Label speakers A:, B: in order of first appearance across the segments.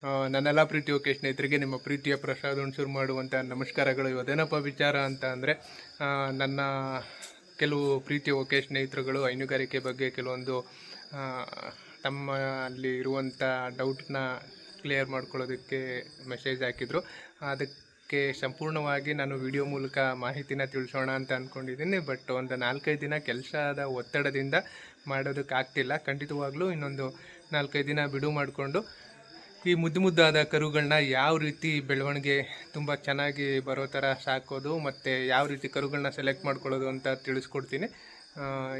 A: ನನ್ನೆಲ್ಲ ಪ್ರೀತಿ ಓಕೆ ಸ್ನೇಹಿತರಿಗೆ ನಿಮ್ಮ ಪ್ರೀತಿಯ ಪ್ರಸಾದ್ ಹುಣಸೂರು ಮಾಡುವಂಥ ನಮಸ್ಕಾರಗಳು. ಇವತ್ತೇನಪ್ಪ ವಿಚಾರ ಅಂತ ಅಂದರೆ, ನನ್ನ ಕೆಲವು ಪ್ರೀತಿಯ ಓಕೆ ಸ್ನೇಹಿತರುಗಳು ಹೈನುಗಾರಿಕೆ ಬಗ್ಗೆ ಕೆಲವೊಂದು ತಮ್ಮ ಅಲ್ಲಿ ಇರುವಂಥ ಡೌಟ್ನ ಕ್ಲಿಯರ್ ಮಾಡ್ಕೊಳ್ಳೋದಕ್ಕೆ ಮೆಸೇಜ್ ಹಾಕಿದರು. ಅದಕ್ಕೆ ಸಂಪೂರ್ಣವಾಗಿ ನಾನು ವಿಡಿಯೋ ಮೂಲಕ ಮಾಹಿತಿನ ತಿಳಿಸೋಣ ಅಂತ ಅಂದ್ಕೊಂಡಿದ್ದೀನಿ. ಬಟ್ ಒಂದು 4-5 ದಿನ ಕೆಲಸದ ಒತ್ತಡದಿಂದ ಮಾಡೋದಕ್ಕಾಗ್ತಿಲ್ಲ. ಖಂಡಿತವಾಗ್ಲೂ ಇನ್ನೊಂದು 4-5 ದಿನ ಬಿಡುವು ಮಾಡಿಕೊಂಡು ಈ ಮುದ್ದಾದ ಕರುಗಳನ್ನ ಯಾವ ರೀತಿ ಬೆಳವಣಿಗೆ ತುಂಬ ಚೆನ್ನಾಗಿ ಬರೋ ಥರ ಸಾಕೋದು ಮತ್ತು ಯಾವ ರೀತಿ ಕರುಗಳನ್ನ ಸೆಲೆಕ್ಟ್ ಮಾಡ್ಕೊಳ್ಳೋದು ಅಂತ ತಿಳಿಸ್ಕೊಡ್ತೀನಿ.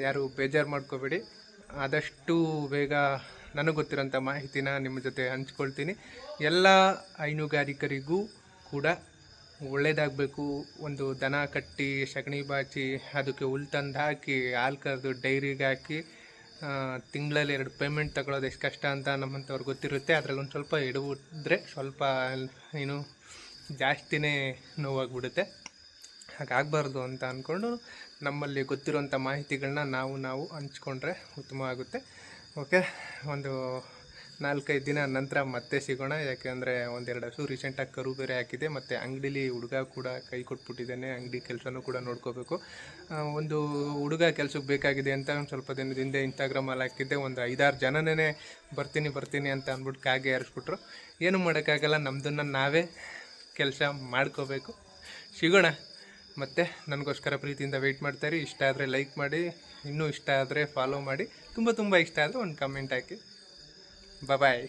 A: ಯಾರು ಬೇಜಾರು ಮಾಡ್ಕೋಬೇಡಿ. ಆದಷ್ಟು ಬೇಗ ನನಗೆ ಗೊತ್ತಿರೋಂಥ ಮಾಹಿತಿನ ನಿಮ್ಮ ಜೊತೆ ಹಂಚ್ಕೊಳ್ತೀನಿ. ಎಲ್ಲ ಹೈನುಗಾರಿಕರಿಗೂ ಕೂಡ ಒಳ್ಳೆಯದಾಗಬೇಕು. ಒಂದು ದನ ಕಟ್ಟಿ ಸಗಣಿ ಬಾಚಿ ಅದಕ್ಕೆ ಹುಲ್ ತಂದು ಹಾಕಿ ಹಾಲು ಕರೆದು ಡೈರಿಗೆ ಹಾಕಿ ತಿಂಗಳಲ್ಲಿ 2 ಪೇಮೆಂಟ್ ತಗೊಳ್ಳೋದು ಎಷ್ಟು ಕಷ್ಟ ಅಂತ ನಮ್ಮಂಥವ್ರು ಗೊತ್ತಿರುತ್ತೆ. ಅದರಲ್ಲಿ ಒಂದು ಸ್ವಲ್ಪ ಎಡವಿದ್ರೆ ಸ್ವಲ್ಪ ಏನು ಜಾಸ್ತಿನೇ ನೋವಾಗ್ಬಿಡುತ್ತೆ. ಹಾಗಾಗಬಾರ್ದು ಅಂತ ಅಂದ್ಕೊಂಡು ನಮ್ಮಲ್ಲಿ ಗೊತ್ತಿರೋಂಥ ಮಾಹಿತಿಗಳನ್ನ ನಾವು ಹಂಚ್ಕೊಂಡ್ರೆ ಉತ್ತಮ ಆಗುತ್ತೆ. ಓಕೆ, ಒಂದು 4-5 ದಿನ ನಂತರ ಮತ್ತೆ ಸಿಗೋಣ. ಯಾಕೆಂದರೆ 1-2 ಹಸು ರೀಸೆಂಟಾಗಿ ಕರು ಬೇರೆ ಹಾಕಿದೆ ಮತ್ತು ಅಂಗಡೀಲಿ ಹುಡುಗ ಕೂಡ ಕೈ ಕೊಟ್ಬಿಟ್ಟಿದ್ದಾನೆ. ಅಂಗಡಿ ಕೆಲಸನೂ ಕೂಡ ನೋಡ್ಕೋಬೇಕು. ಒಂದು ಹುಡುಗ ಕೆಲಸಕ್ಕೆ ಬೇಕಾಗಿದೆ ಅಂತ ಒಂದು ಸ್ವಲ್ಪ ದಿನದಿಂದ ಇನ್ಸ್ಟಾಗ್ರಾಮಲ್ಲಿ ಹಾಕಿದ್ದೆ. ಒಂದು 5-6 ಜನನೇ ಬರ್ತೀನಿ ಅಂತ ಅಂದ್ಬಿಟ್ಟು ಕಾಗೆ ಹಾರಿಸ್ಬಿಟ್ರು. ಏನೂ ಮಾಡೋಕ್ಕಾಗಲ್ಲ, ನಮ್ಮದನ್ನು ನಾವೇ ಕೆಲಸ ಮಾಡ್ಕೋಬೇಕು. ಸಿಗೋಣ ಮತ್ತು ನನಗೋಸ್ಕರ ಪ್ರೀತಿಯಿಂದ ವೆಯ್ಟ್ ಮಾಡ್ತಾಯಿರಿ. ಇಷ್ಟ ಆದರೆ ಲೈಕ್ ಮಾಡಿ, ಇನ್ನೂ ಇಷ್ಟ ಆದರೆ ಫಾಲೋ ಮಾಡಿ, ತುಂಬ ಇಷ್ಟ ಆದರೆ ಒಂದು ಕಮೆಂಟ್ ಹಾಕಿ. ಬಾಯ್.